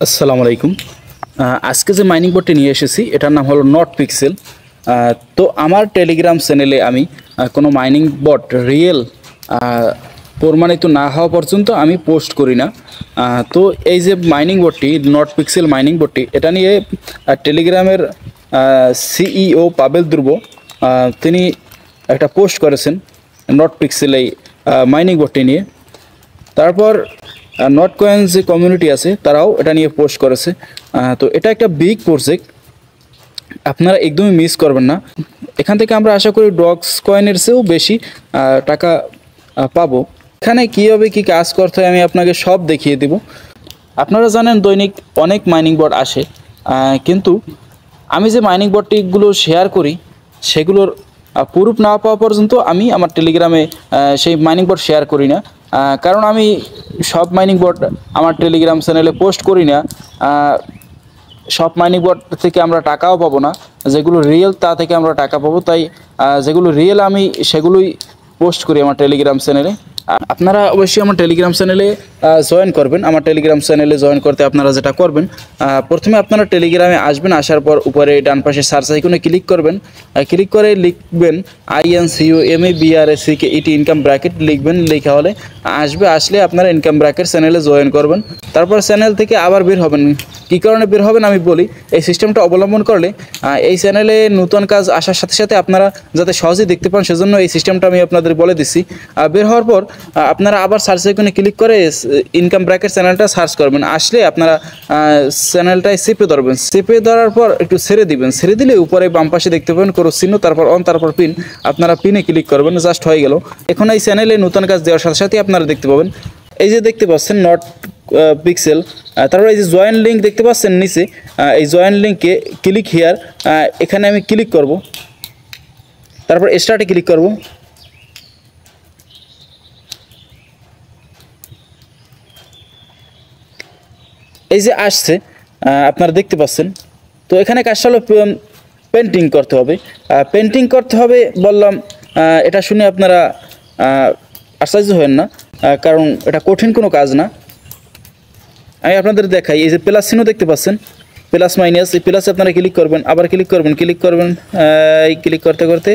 আসসালামু আলাইকুম। আজকে যে মাইনিং বোর্ডটি নিয়ে এসেছি এটার নাম হলো নট পিক্সেল। তো আমার টেলিগ্রাম চ্যানেলে আমি কোনো মাইনিং বোর্ড রিয়েল প্রমাণিত না হওয়া পর্যন্ত আমি পোস্ট করি না। তো এই যে মাইনিং বোর্ডটি নট পিক্সেল মাইনিং বোর্ডটি এটা নিয়ে টেলিগ্রামের সিইও পাবেল ধ্রুব তিনি একটা পোস্ট করেছেন নট পিক্সেল এই মাইনিং বোর্ডটি নিয়ে। তারপর নট কয়েন যে কমিউনিটি আছে তারাও এটা নিয়ে পোস্ট করেছে। তো এটা একটা বিগ প্রজেক্ট, আপনারা একদমই মিস করবেন না। এখান থেকে আমরা আশা করি ডক্স কয়েনের চেয়েও বেশি টাকা পাবো। এখানে কীভাবে কী কাজ করতে হয় আমি আপনাকে সব দেখিয়ে দেব। আপনারা জানেন দৈনিক অনেক মাইনিং বোর্ড আসে, কিন্তু আমি যে মাইনিং বোর্ডটিগুলো শেয়ার করি সেগুলোর প্রুফ না পাওয়া পর্যন্ত আমি আমার টেলিগ্রামে সেই মাইনিং বোর্ড শেয়ার করি না। কারণ আমি সব মাইনিং বোর্ড আমার টেলিগ্রাম চ্যানেলে পোস্ট করি না। সব মাইনিং বোর্ড থেকে আমরা টাকাও পাবো না, যেগুলো রিয়েল তা থেকে আমরা টাকা পাবো। তাই যেগুলো রিয়েল আমি সেগুলোই পোস্ট করি আমার টেলিগ্রাম চ্যানেলে। আপনারা অবশ্যই আমার টেলিগ্রাম চ্যানেলে জয়েন করবেন। আমার টেলিগ্রাম চ্যানেলে জয়েন করতে আপনারা যেটা করবেন, প্রথমে আপনারা টেলিগ্রামে আসবেন। আসার পর উপরে ডান পাশে সার্চ আইকনে ক্লিক করবেন। ক্লিক করে লিখবেন INCUMABRACKET ইনকাম ব্র্যাকেট লিখবেন। লেখা হলে আসবে, আসলে আপনারা ইনকাম ব্র্যাকেট চ্যানেলে জয়েন করবেন। তারপর চ্যানেল থেকে আবার বের হবেন। কী কারণে বের হবেন আমি বলি। এই সিস্টেমটা অবলম্বন করলে এই চ্যানেলে নতুন কাজ আসার সাথে সাথে আপনারা যাতে সহজেই দেখতে পান, সেজন্য এই সিস্টেমটা আমি আপনাদের বলে দিচ্ছি। বের হওয়ার পর আপনারা আবার সার্চ আইকনে ক্লিক করে ইনকাম ব্র্যাকেট চ্যানেলটা সার্চ করবেন। আসলে আপনারা চ্যানেলটায় চেপে ধরবেন। চেপে ধরার পর একটু ছেড়ে দিবেন। ছেড়ে দিলে উপরে বাম পাশে দেখতে পাবেন ক্রস চিহ্ন, তারপর অন, তারপর পিন। আপনারা পিনে ক্লিক করবেন, জাস্ট হয়ে গেল। এখন এই চ্যানেলে নতুন কাজ দেওয়ার সাথে সাথে আপনারা দেখতে পাবেন, এই যে দেখতে পাচ্ছেন নট পিক্সেল। তারপর এই যে জয়েন লিঙ্ক দেখতে পাচ্ছেন নিচে, এই জয়েন লিঙ্কে ক্লিক হিয়ার, এখানে আমি ক্লিক করব। তারপর স্টার্টে ক্লিক করব। এই যে আসছে, আপনারা দেখতে পাচ্ছেন। তো এখানে কাজটা হলো পেন্টিং করতে হবে। পেন্টিং করতে হবে বললাম, এটা শুনে আপনারা আশ্চর্য হবেন না, কারণ এটা কঠিন কোনো কাজ না। আমি আপনাদের দেখাই, এই যে প্লাস চিহ্ন দেখতে পাচ্ছেন, প্লাস মাইনাস, এই প্লাসে আপনারা ক্লিক করবেন, আবার ক্লিক করবেন, ক্লিক করবেন। এই ক্লিক করতে করতে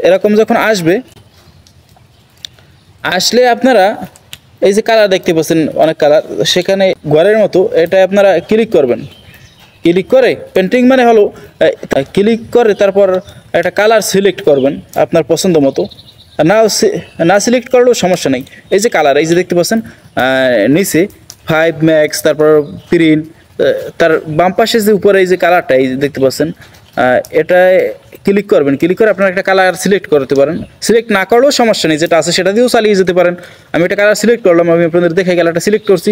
এরকম যখন আসবে, আসলে আপনারা এই যে কালার দেখতে পাচ্ছেন অনেক কালার, সেখানে ঘরের মতো এটা আপনারা ক্লিক করবেন। ক্লিক করে পেন্টিং মানে হলো ক্লিক করে তারপর একটা কালার সিলেক্ট করবেন আপনার পছন্দ মতো। না সিলেক্ট করলেও সমস্যা নেই। এই যে কালার, এই যে দেখতে পাচ্ছেন নিচে 5 ম্যাক্স, তারপর প্রিন্ট, তার বাম পাশে যে উপরে এই যে কালারটা এই যে দেখতে পাচ্ছেন, এটায় ক্লিক করবেন। ক্লিক করে আপনারা একটা কালার সিলেক্ট করতে পারেন। সিলেক্ট না করলেও সমস্যা নেই, যেটা আছে সেটা দিয়েও চালিয়ে যেতে পারেন। আমি একটা কালার সিলেক্ট করলাম, আমি আপনাদের দেখে কালারটা সিলেক্ট করছি।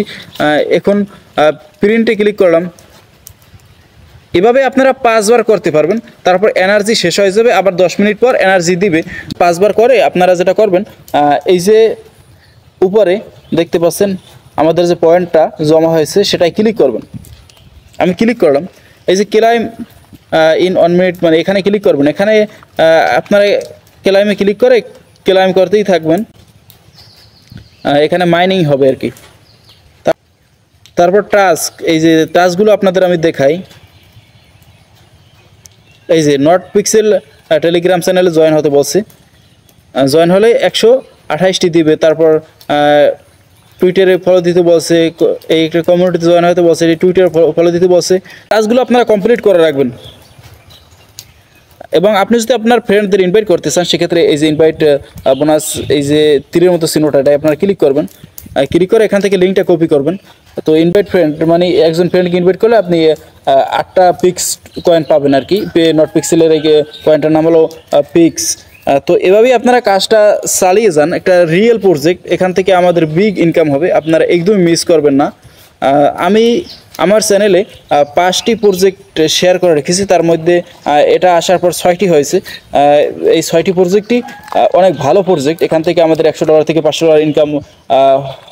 এখন প্রিন্টে ক্লিক করলাম। এভাবে আপনারা 5 বার করতে পারবেন। তারপর এনার্জি শেষ হয়ে যাবে, আবার 10 মিনিট পর এনার্জি দিবে। 5 বার করে আপনারা যেটা করবেন, এই যে উপরে দেখতে পাচ্ছেন আমাদের যে পয়েন্টটা জমা হয়েছে সেটাই ক্লিক করবেন। আমি ক্লিক করলাম। এই যে ক্লাইম ইন 1 মিনিট, মানে এখানে ক্লিক করবেন। এখানে আপনারা ক্লাইমে ক্লিক করে ক্লাইম করতেই থাকবেন। এখানে মাইনিং হবে আর কি। তারপর টাস্ক, এই যে টাস্কগুলো আপনাদের আমি দেখাই। এই যে নট পিক্সেল টেলিগ্রাম চ্যানেলে জয়েন হতে বলছে। জয়েন হলে 128টি দিবে। তারপর টুইটারে ফলো দিতে বলছে, এই একটা কমিউনিটিতে জয়েন হতে বলছে, এই টুইটারে ফলো দিতে বলছে। টাস্কগুলো আপনারা কমপ্লিট করে রাখবেন। এবং আপনি যদি আপনার ফ্রেন্ডদের ইনভাইট করতে চান, সেক্ষেত্রে এই যে ইনভাইট বোনাস, এই যে তীরের মতো চিহ্নটা, এটাই আপনারা ক্লিক করবেন। ক্লিক করে এখান থেকে লিঙ্কটা কপি করবেন। তো ইনভাইট ফ্রেন্ড মানে একজন ফ্রেন্ডকে ইনভাইট করলে আপনি 8টা পিক্স কয়েন পাবেন আর কি। নট পিক্সেলের এই কয়েনটার নাম হলো পিক্স। তো এভাবেই আপনারা কাজটা চালিয়ে যান। একটা রিয়েল প্রজেক্ট, এখান থেকে আমাদের বিগ ইনকাম হবে, আপনারা একদমই মিস করবেন না। আমি আমার চ্যানেলে 5টি প্রজেক্ট শেয়ার করে রেখেছি, তার মধ্যে এটা আসার পর 6টি হয়েছে। এই 6টি প্রজেক্টই অনেক ভালো প্রজেক্ট। এখান থেকে আমাদের $100 থেকে $500 ইনকাম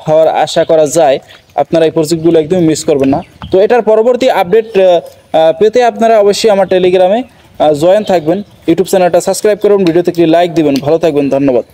হওয়ার আশা করা যায়। আপনারা এই প্রজেক্টগুলো একদমই মিস করবেন না। তো এটার পরবর্তী আপডেট পেতে আপনারা অবশ্যই আমার টেলিগ্রামে জয়েন থাকবেন। ইউটিউব চ্যানেলটা সাবস্ক্রাইব করুন, ভিডিওতে একটি লাইক দিবেন। ভালো থাকবেন, ধন্যবাদ।